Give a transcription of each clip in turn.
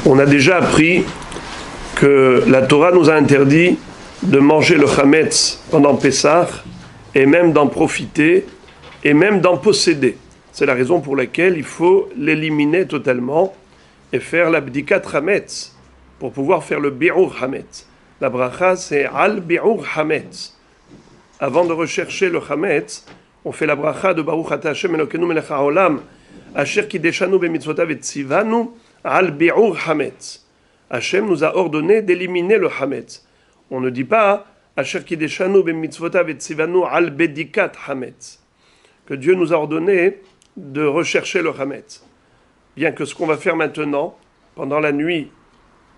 On a déjà appris que la Torah nous a interdit de manger le chametz pendant Pessah et même d'en profiter et même d'en posséder. C'est la raison pour laquelle il faut l'éliminer totalement et faire l'abdikat chametz pour pouvoir faire le bi'ur chametz. La bracha c'est al bi'ur chametz. Avant de rechercher le chametz, on fait la bracha de Baruch Ata Hashem Elokeinu melech haolam asher kideshanu b'mitzvotav et tzivanu al bi'ur chametz. Hashem nous a ordonné d'éliminer le chametz. On ne dit pas asher kideshanu b'mitzvotav et tzivanu al bedikat chametz, que Dieu nous a ordonné de rechercher le chametz. Bien que ce qu'on va faire maintenant, pendant la nuit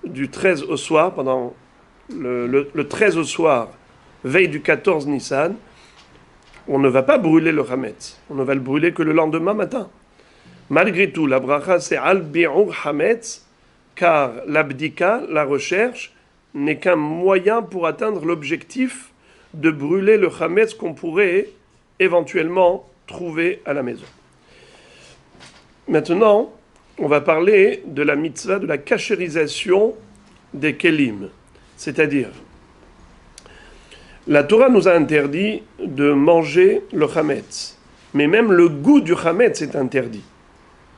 du 13 au soir, pendant le 13 au soir, veille du 14 Nissan, on ne va pas brûler le chametz. On ne va le brûler que le lendemain matin. Malgré tout, la bracha c'est al bi'ur chametz, car l'abdika, la recherche, n'est qu'un moyen pour atteindre l'objectif de brûler le chametz qu'on pourrait éventuellement trouver à la maison. Maintenant, on va parler de la mitzvah de la kashérisation des kelim, c'est-à-dire la Torah nous a interdit de manger le chametz, mais même le goût du chametz est interdit.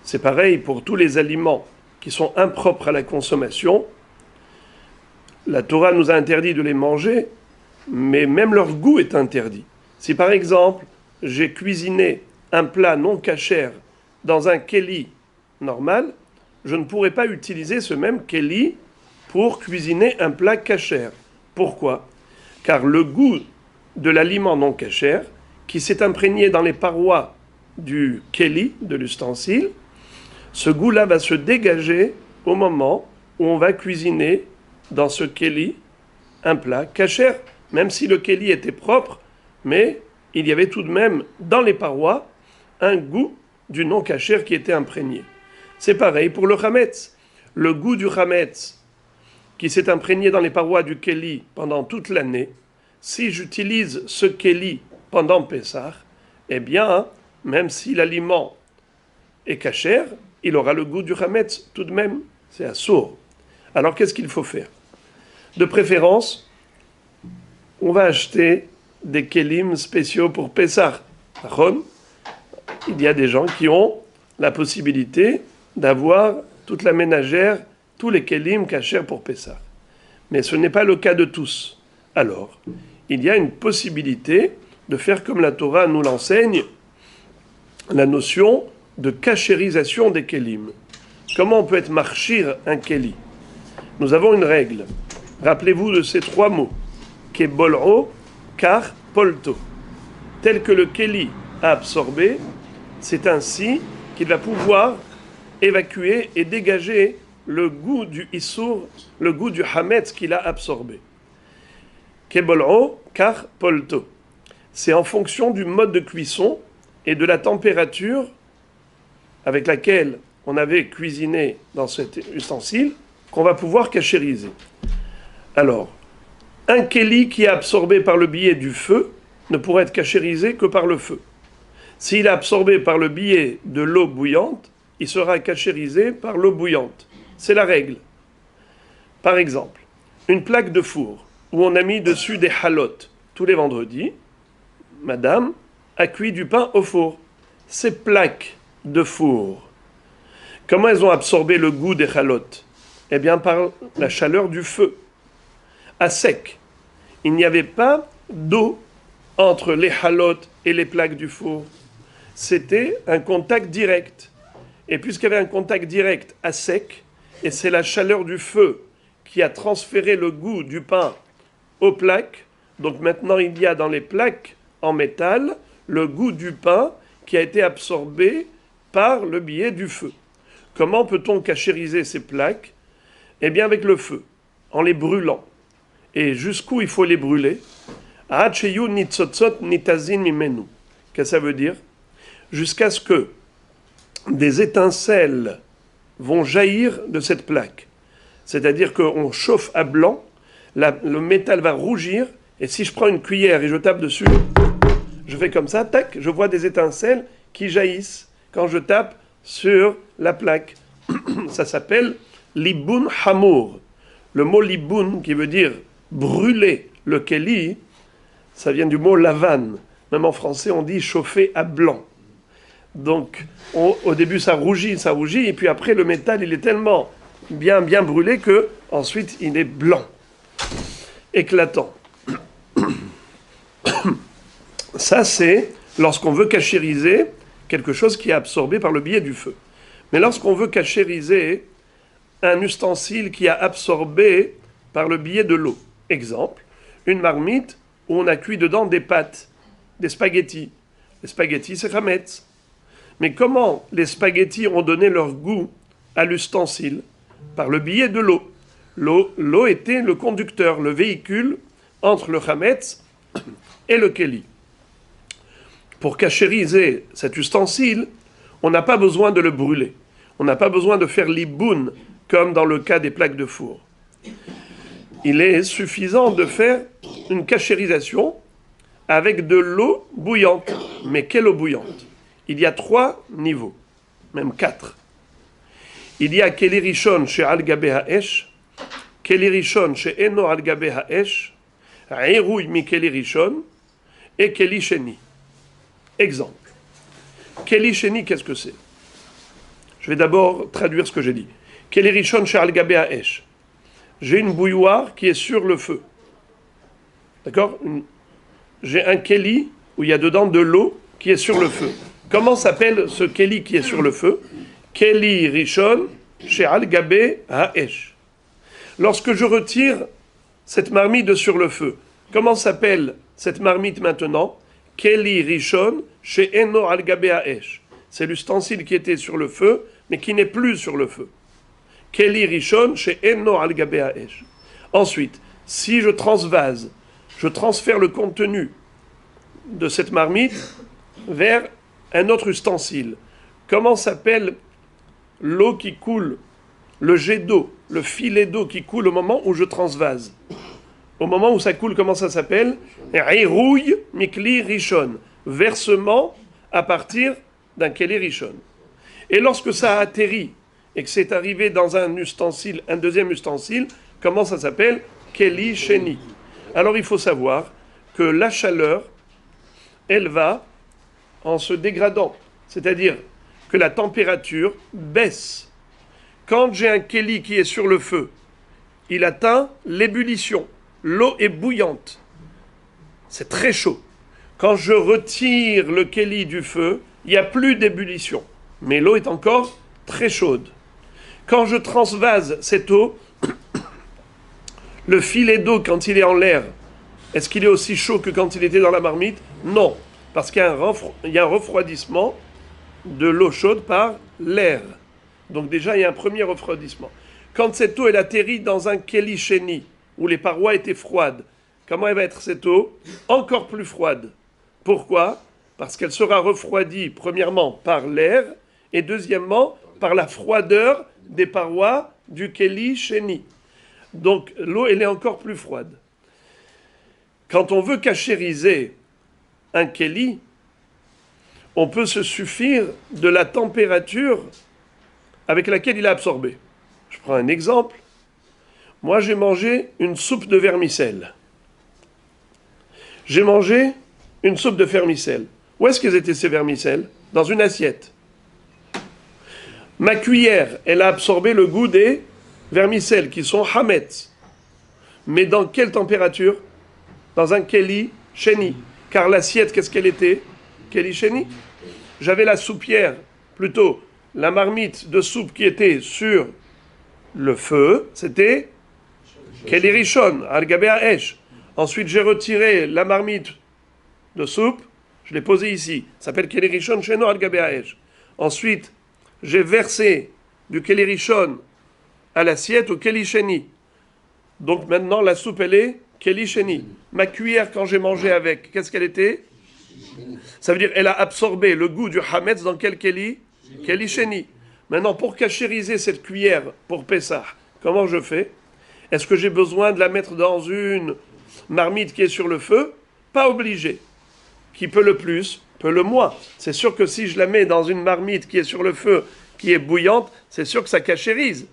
C'est pareil pour tous les aliments qui sont impropres à la consommation. La Torah nous a interdit de les manger, mais même leur goût est interdit. Si par exemple, j'ai cuisiné un plat non kasher dans un keli normal, je ne pourrais pas utiliser ce même keli pour cuisiner un plat kasher. Pourquoi ? Car le goût de l'aliment non kasher, qui s'est imprégné dans les parois du keli, de l'ustensile, ce goût-là va se dégager au moment où on va cuisiner dans ce keli un plat kasher, même si le keli était propre, mais il y avait tout de même dans les parois un goût du non kasher qui était imprégné. C'est pareil pour le chametz. Le goût du chametz qui s'est imprégné dans les parois du keli pendant toute l'année, si j'utilise ce keli pendant Pessah, eh bien, même si l'aliment est kasher, il aura le goût du chametz tout de même. C'est assour. Alors qu'est-ce qu'il faut faire ? De préférence, on va acheter des kelim spéciaux pour Pessah. Il y a des gens qui ont la possibilité d'avoir toute la ménagère, tous les kelim kasher pour Pessah. Mais ce n'est pas le cas de tous. Alors, il y a une possibilité de faire comme la Torah nous l'enseigne, la notion de kashérisation des kelim. Comment on peut être marchir un keli ? Nous avons une règle. Rappelez-vous de ces trois mots. Kebol'o, kar, polto. Tel que le keli a absorbé, c'est ainsi qu'il va pouvoir évacuer et dégager le goût du issour, le goût du hametz qu'il a absorbé. Kebol'o, kar, polto. C'est en fonction du mode de cuisson et de la température avec laquelle on avait cuisiné dans cet ustensile qu'on va pouvoir kashériser. Alors, un keli qui est absorbé par le biais du feu ne pourra être kashérisé que par le feu. S'il est absorbé par le biais de l'eau bouillante, il sera kashérisé par l'eau bouillante. C'est la règle. Par exemple, une plaque de four où on a mis dessus des halotes tous les vendredis, madame a cuit du pain au four. Ces plaques de four, comment elles ont absorbé le goût des halotes ? Eh bien, par la chaleur du feu. À sec. Il n'y avait pas d'eau entre les halotes et les plaques du four. C'était un contact direct. Et puisqu'il y avait un contact direct à sec, et c'est la chaleur du feu qui a transféré le goût du pain aux plaques, donc maintenant il y a dans les plaques en métal le goût du pain qui a été absorbé par le biais du feu. Comment peut-on kashériser ces plaques ? Eh bien avec le feu, en les brûlant. Et jusqu'où il faut les brûler ? Qu'est-ce que ça veut dire ? Jusqu'à ce que des étincelles vont jaillir de cette plaque. C'est-à-dire qu'on chauffe à blanc, le métal va rougir, et si je prends une cuillère et je tape dessus, je fais comme ça, tac, je vois des étincelles qui jaillissent quand je tape sur la plaque. Ça s'appelle Libun hamour. Le mot libun, qui veut dire brûler le keli, ça vient du mot lavan. Même en français, on dit chauffer à blanc. Donc, au début, ça rougit, et puis après, le métal, il est tellement bien brûlé que ensuite, il est blanc, éclatant. Ça, c'est lorsqu'on veut cachériser quelque chose qui est absorbé par le biais du feu. Mais lorsqu'on veut cachériser un ustensile qui a absorbé par le biais de l'eau, exemple, une marmite où on a cuit dedans des pâtes, des spaghettis. Les spaghettis, c'est chametz. Mais comment les spaghettis ont donné leur goût à l'ustensile? Par le biais de l'eau. L'eau était le conducteur, le véhicule entre le chametz et le keli. Pour cachériser cet ustensile, on n'a pas besoin de le brûler. On n'a pas besoin de faire l'iboun, comme dans le cas des plaques de four. Il est suffisant de faire une cachérisation avec de l'eau bouillante. Mais quelle eau bouillante? Il y a 3 niveaux, même 4. Il y a keli rishon chez al gabe ha'esh, keli rishon chez eno al gabe ha'esh, irouy mi keli rishon, et keli sheni. Exemple. Keli sheni, qu'est-ce que c'est? Je vais d'abord traduire ce que j'ai dit. Keli rishon chez al gabe ha'esh. J'ai une bouilloire qui est sur le feu. D'accord? J'ai un keli où il y a dedans de l'eau qui est sur le feu. Comment s'appelle ce keli qui est sur le feu? Keli rishon she'al gabe ha'esh. Lorsque je retire cette marmite de sur le feu, comment s'appelle cette marmite maintenant? Keli rishon she'eno al gabe ha'esh. C'est l'ustensile qui était sur le feu, mais qui n'est plus sur le feu. Keli rishon she'eno al gabe ha'esh. Ensuite, si je transvase, je transfère le contenu de cette marmite vers un autre ustensile. Comment s'appelle l'eau qui coule, le jet d'eau, le filet d'eau qui coule au moment où je transvase? Au moment où ça coule, comment ça s'appelle? Irouy mikli rishon. Versement à partir d'un keli rishon. Et lorsque ça a atterri et que c'est arrivé dans un ustensile, un deuxième ustensile, comment ça s'appelle? Keli sheni. Alors il faut savoir que la chaleur, elle va en se dégradant. C'est-à-dire que la température baisse. Quand j'ai un keli qui est sur le feu, il atteint l'ébullition. L'eau est bouillante. C'est très chaud. Quand je retire le keli du feu, il n'y a plus d'ébullition. Mais l'eau est encore très chaude. Quand je transvase cette eau, le filet d'eau, quand il est en l'air, est-ce qu'il est aussi chaud que quand il était dans la marmite? Non, parce qu'il y a un refroidissement de l'eau chaude par l'air. Donc déjà, il y a un premier refroidissement. Quand cette eau, elle atterrit dans un keli sheni, où les parois étaient froides, comment elle va être cette eau? Encore plus froide. Pourquoi? Parce qu'elle sera refroidie, premièrement, par l'air, et deuxièmement, par la froideur des parois du keli sheni. Donc l'eau, elle est encore plus froide. Quand on veut cachériser un keli, on peut se suffire de la température avec laquelle il a absorbé. Je prends un exemple. Moi, j'ai mangé une soupe de vermicelle. J'ai mangé une soupe de vermicelle. Où est-ce qu'elles étaient ces vermicelles? Dans une assiette. Ma cuillère, elle a absorbé le goût des vermicelles qui sont hametz. Mais dans quelle température? Dans un keli sheni. Car l'assiette, qu'est-ce qu'elle était? Keli sheni. J'avais la soupière, plutôt la marmite de soupe qui était sur le feu, c'était keli rishon, al gabe ha'esh. Ensuite, j'ai retiré la marmite de soupe, je l'ai posée ici. Ça s'appelle keli rishon sheno al gabe ha'esh. Ensuite, j'ai versé du keli rishon à l'assiette au keli sheni. Donc maintenant, la soupe, elle est keli sheni. Ma cuillère, quand j'ai mangé avec, qu'est-ce qu'elle était? Ça veut dire elle a absorbé le goût du hametz dans quel keli? Keli sheni. Maintenant, pour cachériser cette cuillère pour Pessah, comment je fais? Est-ce que j'ai besoin de la mettre dans une marmite qui est sur le feu? Pas obligé. Qui peut le plus, peut le moins. C'est sûr que si je la mets dans une marmite qui est sur le feu, qui est bouillante, c'est sûr que ça cachérise.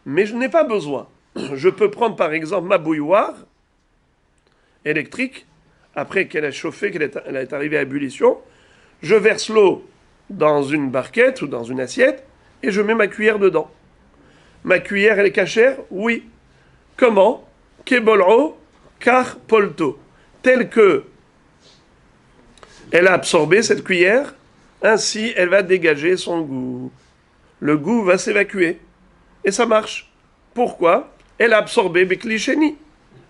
Mais je n'ai pas besoin. Je peux prendre par exemple ma bouilloire électrique, après qu'elle a chauffé, elle est arrivée à ébullition, je verse l'eau dans une barquette ou dans une assiette et je mets ma cuillère dedans. Ma cuillère, elle est cachère? Oui. Comment? Kebol'o, kar polto. Tel que elle a absorbé cette cuillère, ainsi elle va dégager son goût. Le goût va s'évacuer. Et ça marche. Pourquoi? Elle a absorbé Bekli Sheni.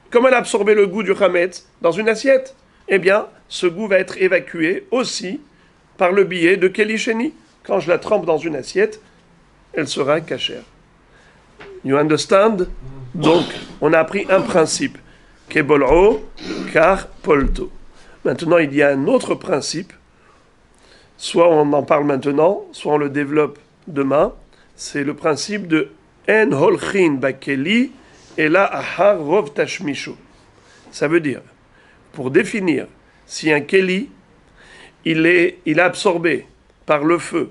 Comme elle a absorbé le goût du Hametz dans une assiette, eh bien, ce goût va être évacué aussi par le biais de Keli Sheni. Quand je la trempe dans une assiette, elle sera cachère. You understand? Donc, on a appris un principe. Kebol'o, kar polto. Maintenant, il y a un autre principe. Soit on en parle maintenant, soit on le développe demain. C'est le principe de En holchin bakeli et la ahar rov tashmishu. Ça veut dire, pour définir si un keli, il est absorbé par le feu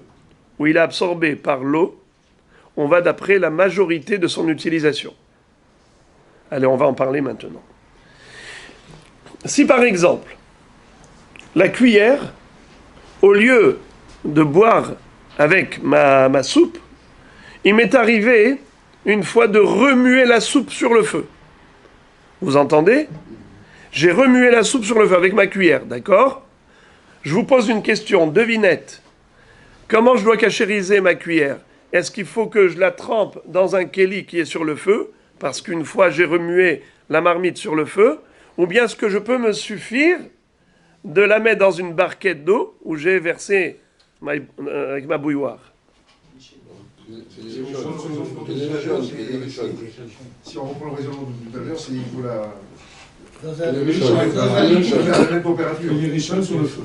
ou il est absorbé par l'eau, on va d'après la majorité de son utilisation. Allez, on va en parler maintenant. Si par exemple, la cuillère, au lieu de boire avec ma soupe, il m'est arrivé une fois de remuer la soupe sur le feu. Vous entendez? J'ai remué la soupe sur le feu avec ma cuillère, d'accord? Je vous pose une question, devinette. Comment je dois cachériser ma cuillère? Est-ce qu'il faut que je la trempe dans un keli qui est sur le feu, parce qu'une fois j'ai remué la marmite sur le feu, ou bien est-ce que je peux me suffire de la mettre dans une barquette d'eau où j'ai versé avec ma bouilloire? Si on reprend le raisonnement de tout à l'heure, c'est qu'il faut la... Dans la même température. Il est sur le feu.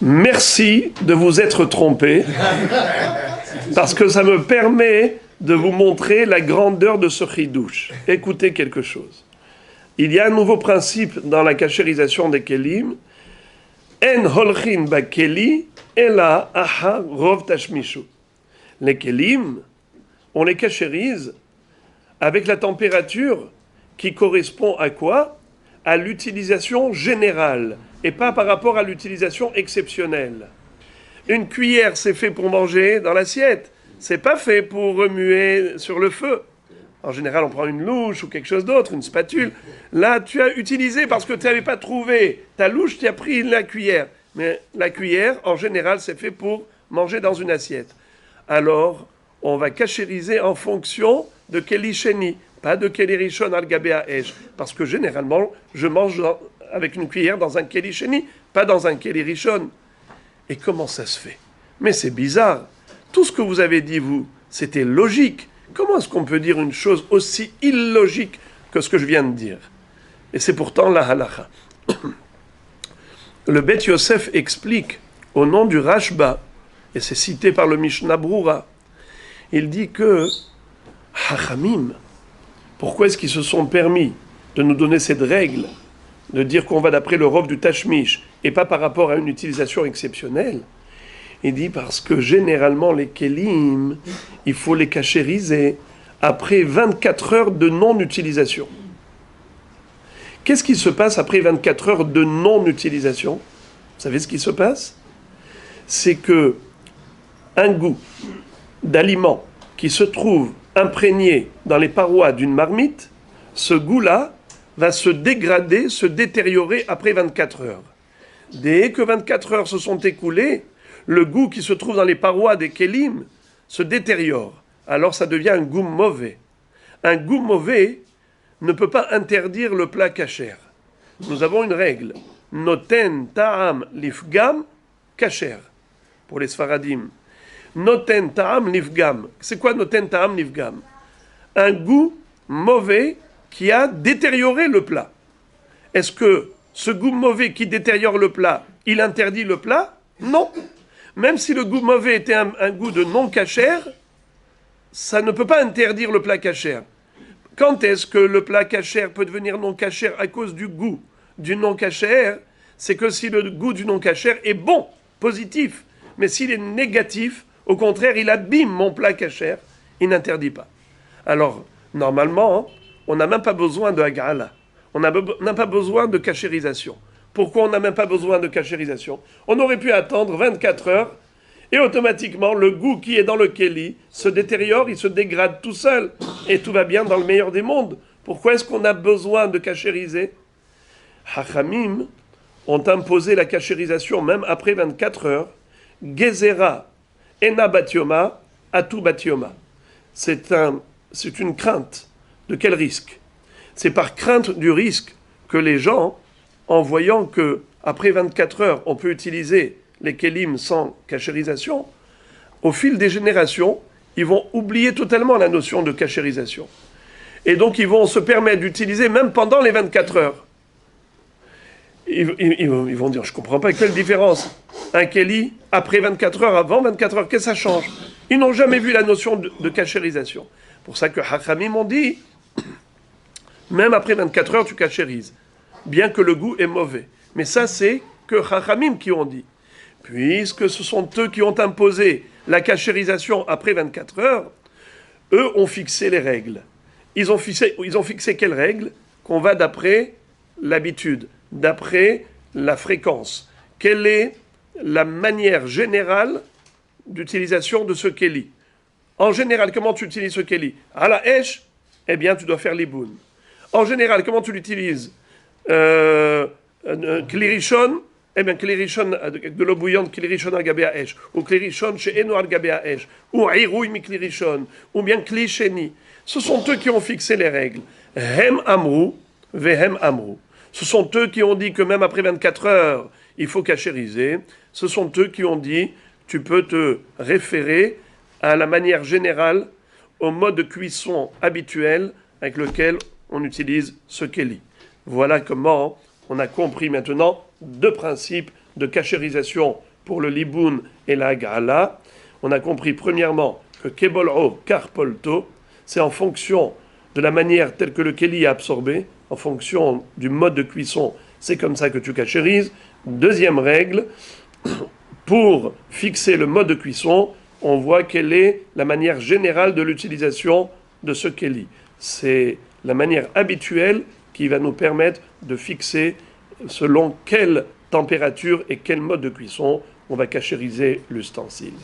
Merci de vous être trompé, parce que ça me permet de vous montrer la grandeur de ce chidouche. Écoutez quelque chose. Il y a un nouveau principe dans la cachérisation des kelim. En holchin ba keli ela aha rov tashmishu. Les kelim, on les cachérise avec la température qui correspond à quoi? À l'utilisation générale et pas par rapport à l'utilisation exceptionnelle. Une cuillère, c'est fait pour manger dans l'assiette. C'est pas fait pour remuer sur le feu. En général, on prend une louche ou quelque chose d'autre, une spatule. Là, tu as utilisé parce que tu n'avais pas trouvé ta louche, tu as pris la cuillère. Mais la cuillère, en général, c'est fait pour manger dans une assiette. Alors, on va cachériser en fonction de Keli Sheni, pas de Keli Rishon al Gabé Ha'esh. Parce que généralement, je mange avec une cuillère dans un Keli Sheni, pas dans un Keli Rishon. Et comment ça se fait? Mais c'est bizarre. Tout ce que vous avez dit, vous, c'était logique. Comment est-ce qu'on peut dire une chose aussi illogique que ce que je viens de dire? Et c'est pourtant la halacha. Le Bet Yosef explique, au nom du Rashba, et c'est cité par le Mishnah Brura, il dit que Hachamim, pourquoi est-ce qu'ils se sont permis de nous donner cette règle, de dire qu'on va d'après le rov du Tashmish, et pas par rapport à une utilisation exceptionnelle? Il dit parce que généralement les kelim, il faut les cachériser après 24 heures de non-utilisation. Qu'est-ce qui se passe après 24 heures de non-utilisation? Vous savez ce qui se passe? C'est que un goût d'aliment qui se trouve imprégné dans les parois d'une marmite, ce goût-là va se dégrader, se détériorer après 24 heures. Dès que 24 heures se sont écoulées, le goût qui se trouve dans les parois des kelim se détériore. Alors ça devient un goût mauvais. Un goût mauvais ne peut pas interdire le plat kasher. Nous avons une règle. Noten ta'am lifgam kasher. Pour les Sfaradim. Noten ta'am lifgam. C'est quoi noten ta'am lifgam? Un goût mauvais qui a détérioré le plat. Est-ce que ce goût mauvais qui détériore le plat, il interdit le plat? Non. Même si le goût mauvais était un goût de non-kasher, ça ne peut pas interdire le plat kasher. Quand est-ce que le plat kasher peut devenir non-kasher à cause du goût du non-kasher? C'est que si le goût du non-kasher est bon, positif, mais s'il est négatif, au contraire, il abîme mon plat kasher, il n'interdit pas. Alors, normalement, on n'a même pas besoin de Hagala. On n'a pas besoin de cachérisation. Pourquoi on n'a même pas besoin de cachérisation? On aurait pu attendre 24 heures et automatiquement, le goût qui est dans le Kéli se détériore, il se dégrade tout seul. Et tout va bien dans le meilleur des mondes. Pourquoi est-ce qu'on a besoin de cachériser? Hachamim ont imposé la cachérisation même après 24 heures. Gezera, ena batioma, atu batioma. C'est une crainte. De quel risque? C'est par crainte du risque que les gens, en voyant que après 24 heures, on peut utiliser les kélim sans cachérisation, au fil des générations, ils vont oublier totalement la notion de cachérisation. Et donc, ils vont se permettre d'utiliser même pendant les 24 heures. Ils vont dire, je ne comprends pas, quelle différence? Un kéli, après 24 heures, avant 24 heures, qu'est-ce que ça change? Ils n'ont jamais vu la notion de cachérisation. C'est pour ça que Hachamim m'ont dit, même après 24 heures, tu cachérises, bien que le goût est mauvais. Mais ça, c'est que Hachamim qui ont dit. Puisque ce sont eux qui ont imposé la cachérisation après 24 heures, eux ont fixé les règles. Ils ont fixé quelles règles? Qu'on va d'après l'habitude, d'après la fréquence. Quelle est la manière générale d'utilisation de ce kéli? En général, comment tu utilises ce kéli? À la esh, eh bien, tu dois faire l'iboun. En général, comment tu l'utilises? Klirishon, eh bien, klirishon de l'eau bouillante, klirishon al gabé esh, ou klirishon chez eno al gabé esh, ou irouy mi klirishon, ou bien klisheni. Ce sont eux qui ont fixé les règles. Hem amrou, vehem amrou. Ce sont eux qui ont dit que même après 24 heures, il faut cachériser. Ce sont eux qui ont dit, tu peux te référer à la manière générale, au mode de cuisson habituel avec lequel on utilise ce kéli. Voilà comment on a compris maintenant deux principes de cachérisation pour le liboun et la gala. On a compris premièrement que kebol'o karpolto, c'est en fonction de la manière telle que le kéli est absorbé, en fonction du mode de cuisson, c'est comme ça que tu cachérises. Deuxième règle, pour fixer le mode de cuisson, on voit quelle est la manière générale de l'utilisation de ce kéli. C'est la manière habituelle qui va nous permettre de fixer selon quelle température et quel mode de cuisson on va cachériser l'ustensile.